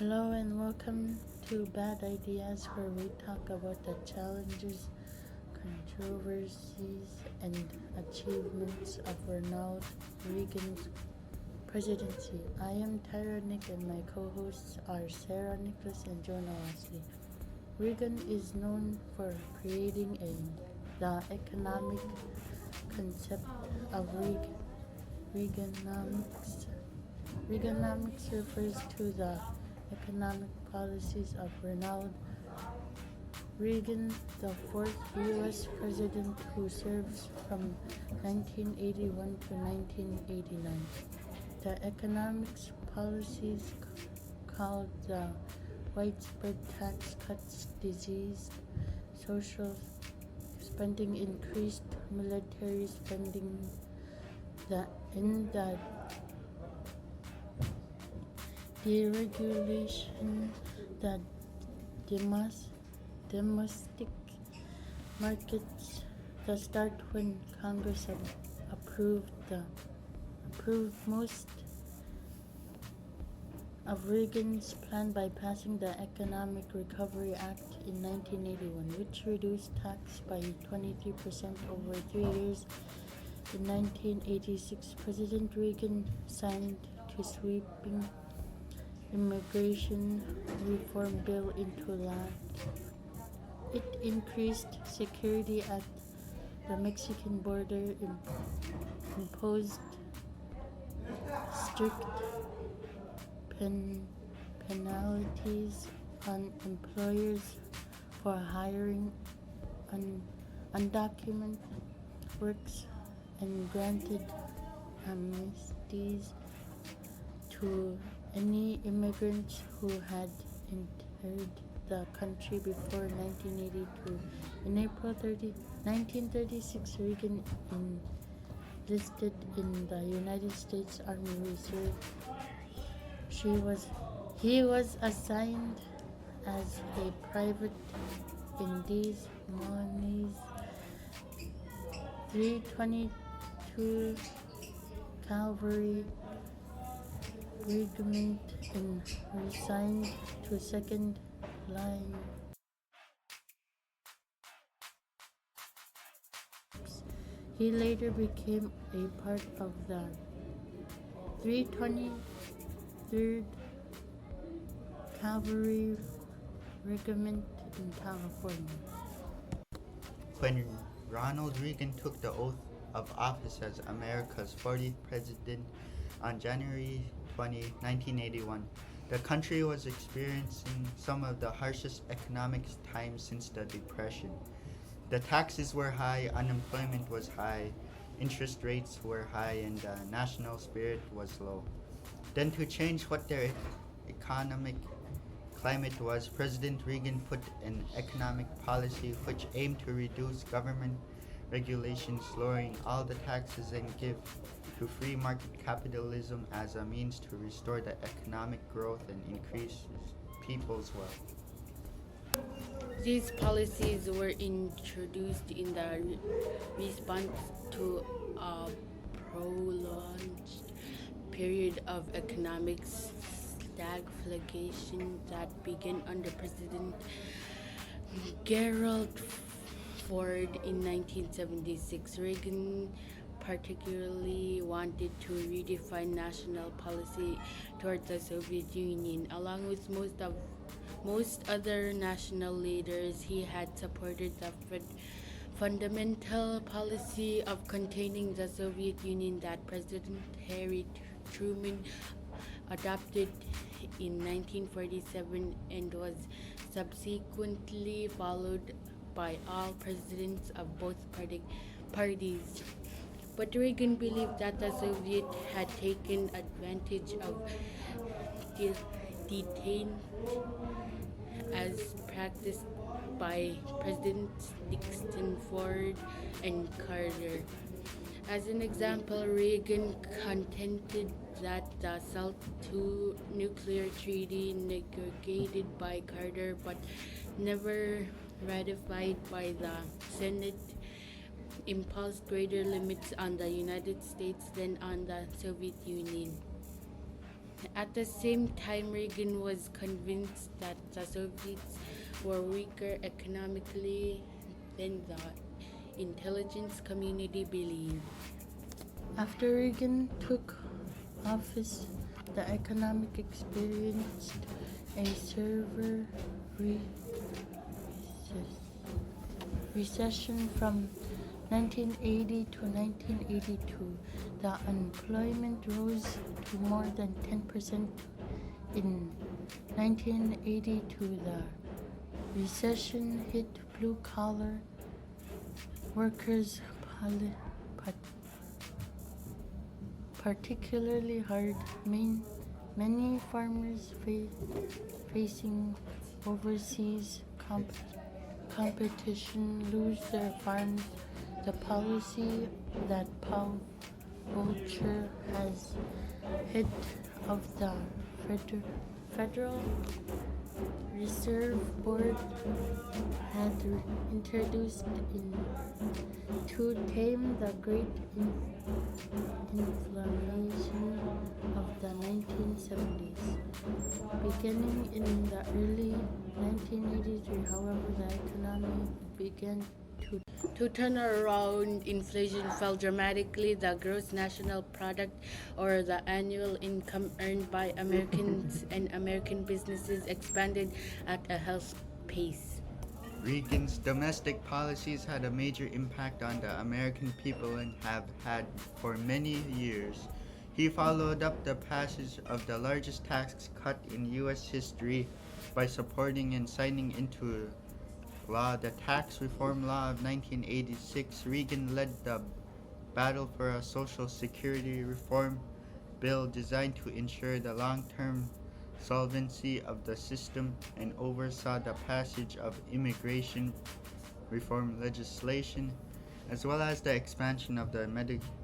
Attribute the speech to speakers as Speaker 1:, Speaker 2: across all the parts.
Speaker 1: Hello and welcome to Bad Ideas, where we talk about the challenges, controversies, and achievements of Ronald Reagan's presidency. I am Tyra Nick, and my co-hosts are Sarah Nicholas and Jonah. Reagan is known for creating the economic concept of Reaganomics. Reaganomics refers to the economic policies of Ronald Reagan, the fourth U.S. president who serves from 1981 to 1989. The economics policies called the widespread tax cuts, disease, social spending, increased military spending, the deregulation, the domestic markets, the start when Congress approved most of Reagan's plan by passing the Economic Recovery Act in 1981, which reduced tax by 23% over 3 years. In 1986, President Reagan signed a sweeping immigration reform bill into law. It increased security at the Mexican border, imposed strict penalties on employers for hiring undocumented workers, and granted amnesties to any immigrants who had entered the country before 1982. In April 1936, Reagan enlisted in the United States Army Reserve. He was assigned as a private in these Monies 322 Cavalry Regiment and resigned to second line. He later became a part of the 323rd Cavalry Regiment in California.
Speaker 2: When Ronald Reagan took the oath of office as America's 40th president on January 20, 1981, the country was experiencing some of the harshest economic times since the Depression. The taxes were high, unemployment was high, interest rates were high, and the national spirit was low. Then, to change what their economic climate was, President Reagan put an economic policy which aimed to reduce government regulations, lowering all the taxes, and give to free market capitalism as a means to restore the economic growth and increase people's wealth.
Speaker 3: These policies were introduced in the response to a prolonged period of economic stagflation that began under President Gerald Ford in 1976. Reagan particularly wanted to redefine national policy toward the Soviet Union. Along with most other national leaders, he had supported the fundamental policy of containing the Soviet Union that President Harry Truman adopted in 1947 and was subsequently followed by all presidents of both parties. But Reagan believed that the Soviets had taken advantage of detain as practiced by Presidents Nixon, Ford, and Carter. As an example, Reagan contended that the SALT II nuclear treaty, negotiated by Carter but never ratified by the Senate, imposed greater limits on the United States than on the Soviet Union. At the same time, Reagan was convinced that the Soviets were weaker economically than the intelligence community believed.
Speaker 1: After Reagan took office, the economic experienced a severe recession from 1980 to 1982. The unemployment rose to more than 10% in 1982. The recession hit blue-collar workers particularly hard. Many farmers facing overseas competition lose their farms. The policy that vulture has head of the Federal Reserve Board had introduced to tame the great inflation of the 1970s. Beginning in the early 1983, however, the economy began
Speaker 3: To turn around, inflation fell dramatically. The gross national product, or the annual income earned by Americans and American businesses, expanded at a healthy pace.
Speaker 2: Reagan's domestic policies had a major impact on the American people and have had for many years. He followed up the passage of the largest tax cut in U.S. history by supporting and signing into law the Tax Reform Law of 1986. Reagan led the battle for a Social Security reform bill designed to ensure the long-term solvency of the system and oversaw the passage of immigration reform legislation, as well as the expansion of the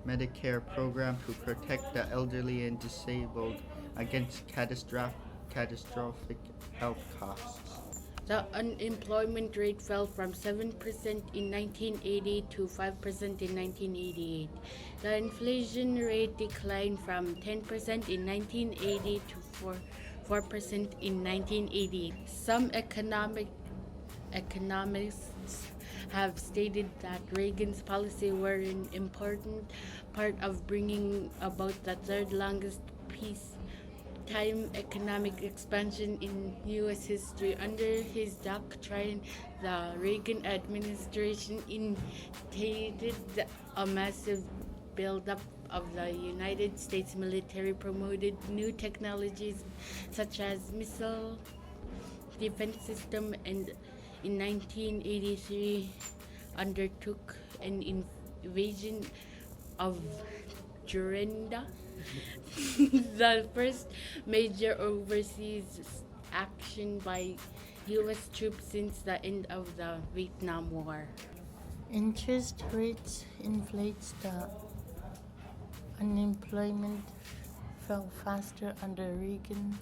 Speaker 2: Medicare program to protect the elderly and disabled against catastrophic health costs.
Speaker 3: The unemployment rate fell from 7% in 1980 to 5% in 1988. The inflation rate declined from 10% in 1980 to 4% in 1988. Some economists have stated that Reagan's policy were an important part of bringing about the third longest peacetime economic expansion in U.S. history. Under his doctrine, the Reagan administration initiated a massive buildup of the United States military, promoted new technologies such as missile defense system, and in 1983 undertook an invasion of Jordan, the first major overseas action by U.S. troops since the end of the Vietnam War.
Speaker 1: interest rates inflates. The unemployment fell faster under Reagan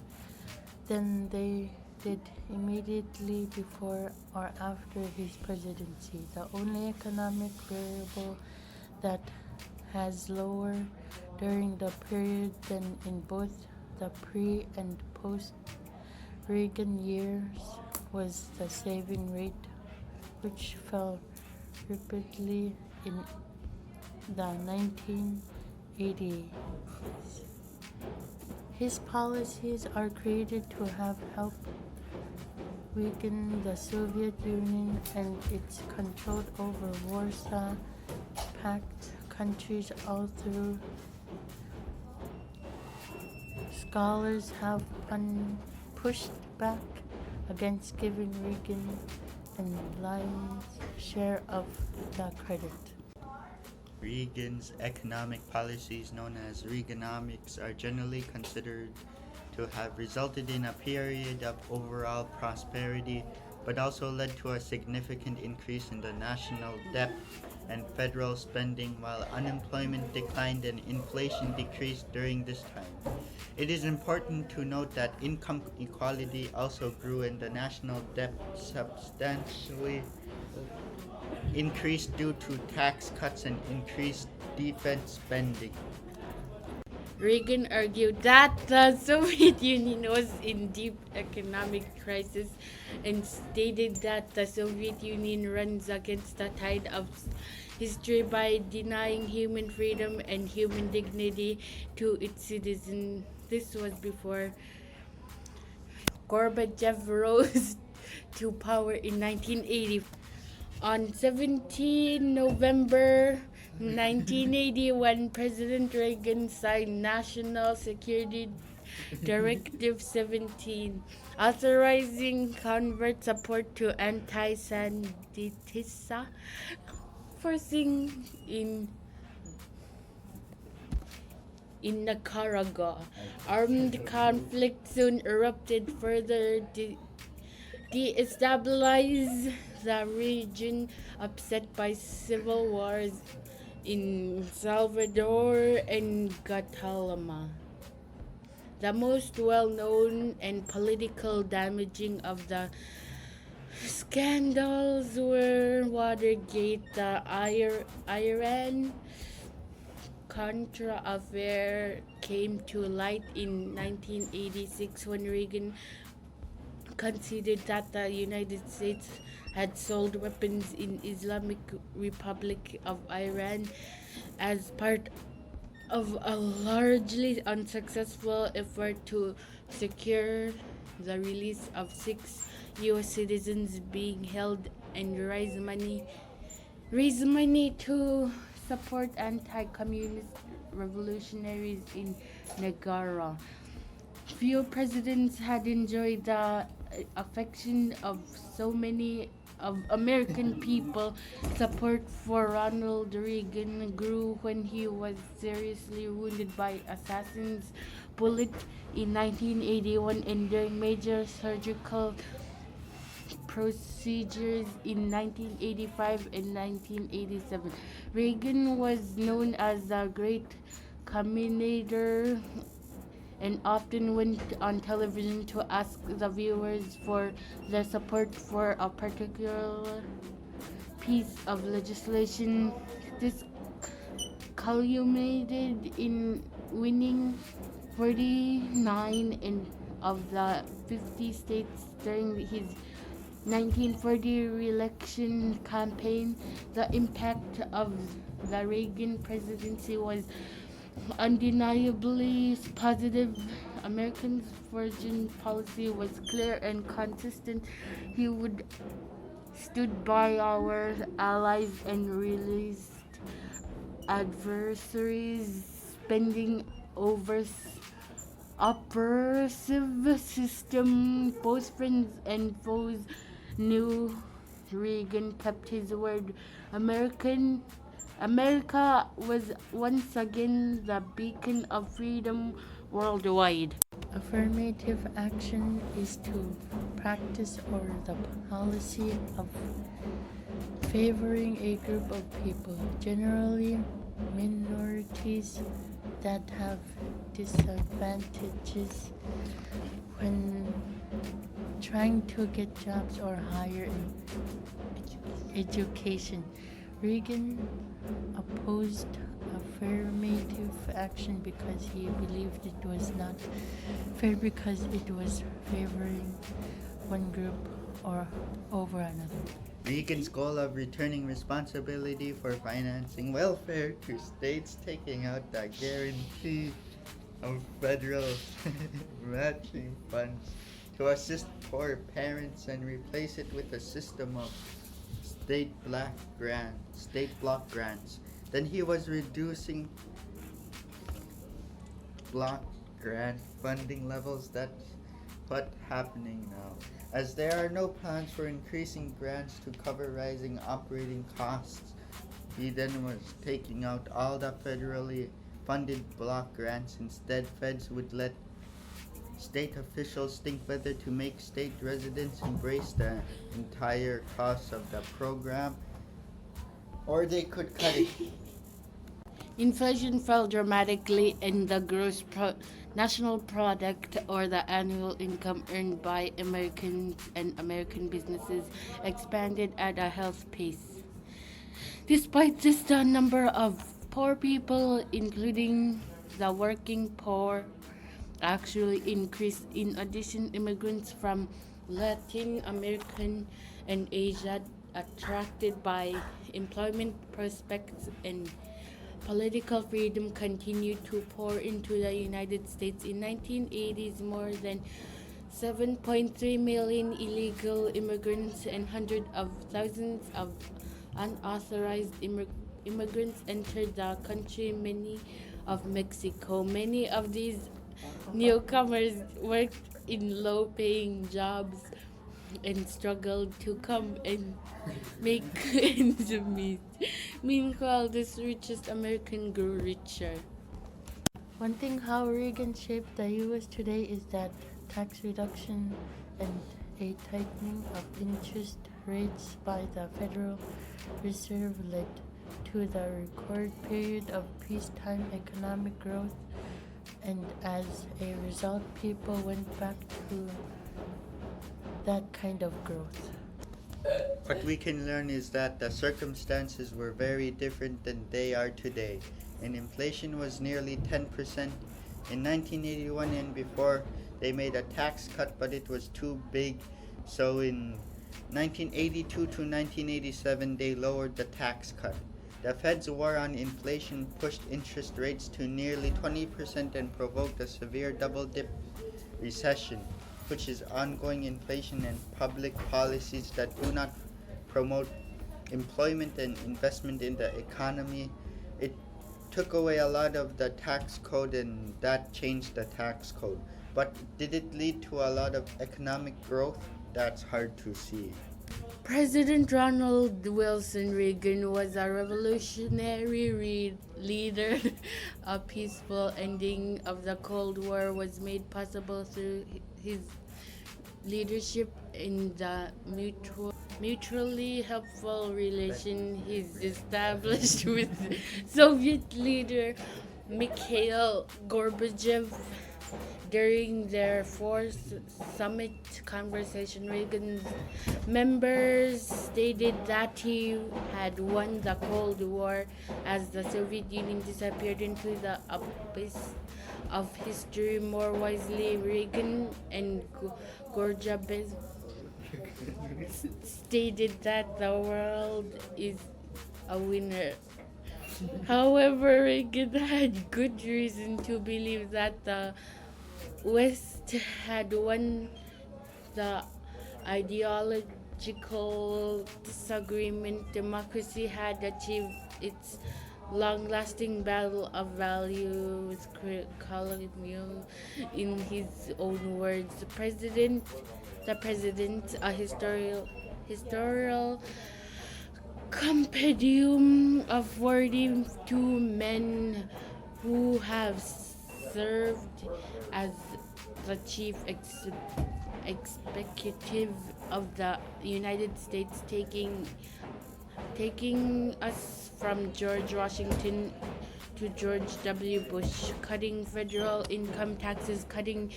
Speaker 1: than they did immediately before or after his presidency. The only economic variable that has lower during the period than in both the pre- and post-Reagan years was the saving rate, which fell rapidly in the 1980s. His policies are created to have helped weaken the Soviet Union and its control over Warsaw Pact countries all through. Scholars have pushed back against giving Reagan and lion's share of the credit.
Speaker 2: Reagan's economic policies, known as Reaganomics, are generally considered to have resulted in a period of overall prosperity, but also led to a significant increase in the national debt and federal spending, while unemployment declined and inflation decreased during this time. It is important to note that income equality also grew and the national debt substantially increased due to tax cuts and increased defense spending.
Speaker 3: Reagan argued that the Soviet Union was in deep economic crisis and stated that the Soviet Union runs against the tide of history by denying human freedom and human dignity to its citizens. This was before Gorbachev rose to power in 1980. On 17 November 1981, President Reagan signed National Security Directive 17, authorizing covert support to anti-Sandinista forcing in Nicaragua. Armed conflict soon erupted, further destabilized the region, upset by civil wars in Salvador and Guatemala. The most well-known and political damaging of the scandals were Watergate, the Iran Contra affair came to light in 1986 when Reagan conceded that the United States had sold weapons in Islamic Republic of Iran as part of a largely unsuccessful effort to secure the release of 6 U.S. citizens being held and raise money to support anti-communist revolutionaries in Nicaragua. Few presidents had enjoyed the affection of so many of American people. Support for Ronald Reagan grew when he was seriously wounded by assassin's bullet in 1981 and during major surgical procedures in 1985 and 1987. Reagan was known as the Great Communicator and often went on television to ask the viewers for their support for a particular piece of legislation. This culminated in winning 49 of the 50 states during his 1940 re-election campaign. The impact of the Reagan presidency was undeniably positive. American foreign policy was clear and consistent. He would stood by our allies and released adversaries, spending over oppressive system. Both friends and foes knew Reagan kept his word. America was once again the beacon of freedom worldwide.
Speaker 1: Affirmative action is to practice or the policy of favoring a group of people, generally minorities that have disadvantages when trying to get jobs or higher education. Reagan opposed affirmative action because he believed it was not fair because it was favoring one group or over another.
Speaker 2: Reagan's goal of returning responsibility for financing welfare to states, taking out the guarantee of federal matching funds to assist poor parents and replace it with a system of state block grants. Then he was reducing block grant funding levels. That's what's happening now. As there are no plans for increasing grants to cover rising operating costs, he then was taking out all the federally funded block grants. Instead, feds would let state officials think whether to make state residents embrace the entire cost of the program, or they could cut it.
Speaker 3: Inflation fell dramatically, and the gross national product, or the annual income earned by Americans and American businesses, expanded at a healthy pace. Despite this, the number of poor people, including the working poor actually increased. In addition, immigrants from Latin American and Asia, attracted by employment prospects and political freedom, continued to pour into the United States. In 1980s, more than 7.3 million illegal immigrants and hundreds of thousands of unauthorized immigrants entered the country, many of Mexico. Many of these newcomers worked in low-paying jobs and struggled to come and make ends meet. Meanwhile, this richest American grew richer.
Speaker 1: One thing how Reagan shaped the U.S. today is that tax reduction and a tightening of interest rates by the Federal Reserve led to the record period of peacetime economic growth, and as a result, people went back to that kind of growth.
Speaker 2: What we can learn is that the circumstances were very different than they are today, and inflation was nearly 10% in 1981 and before. They made a tax cut, but it was too big, so in 1982 to 1987 they lowered the tax cut. The Fed's war on inflation pushed interest rates to nearly 20% and provoked a severe double-dip recession, which is ongoing inflation and public policies that do not promote employment and investment in the economy. It took away a lot of the tax code, and that changed the tax code. But did it lead to a lot of economic growth? That's hard to see.
Speaker 3: President Ronald Wilson Reagan was a revolutionary leader. A peaceful ending of the Cold War was made possible through his leadership in the mutually helpful relation he's established with Soviet leader Mikhail Gorbachev. During their fourth summit conversation, Reagan's members stated that he had won the Cold War as the Soviet Union disappeared into the abyss of history. More wisely, Reagan and Gorbachev stated that the world is a winner. However, Reagan had good reason to believe that the West had won. The ideological disagreement, democracy had achieved its long-lasting battle of values, calling in his own words, the president, a historical compendium of 42 men who have served as the chief executive of the United States, taking us from George Washington to George W. Bush, cutting federal income taxes, cutting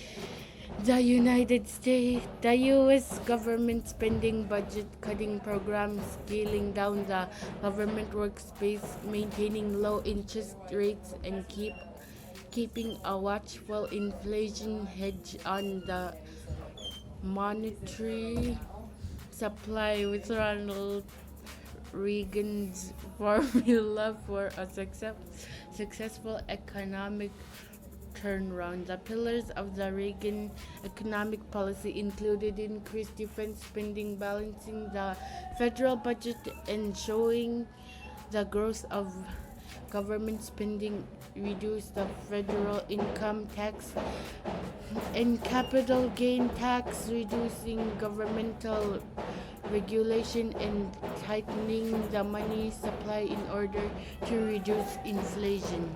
Speaker 3: the U.S. government spending budget, cutting programs, scaling down the government workspace, maintaining low interest rates, and keeping a watchful inflation hedge on the monetary supply. With Ronald Reagan's formula for a successful economic turnaround. The pillars of the Reagan economic policy included increased defense spending, balancing the federal budget, and showing the growth of government spending, reduce the federal income tax and capital gain tax, reducing governmental regulation, and tightening the money supply in order to reduce inflation.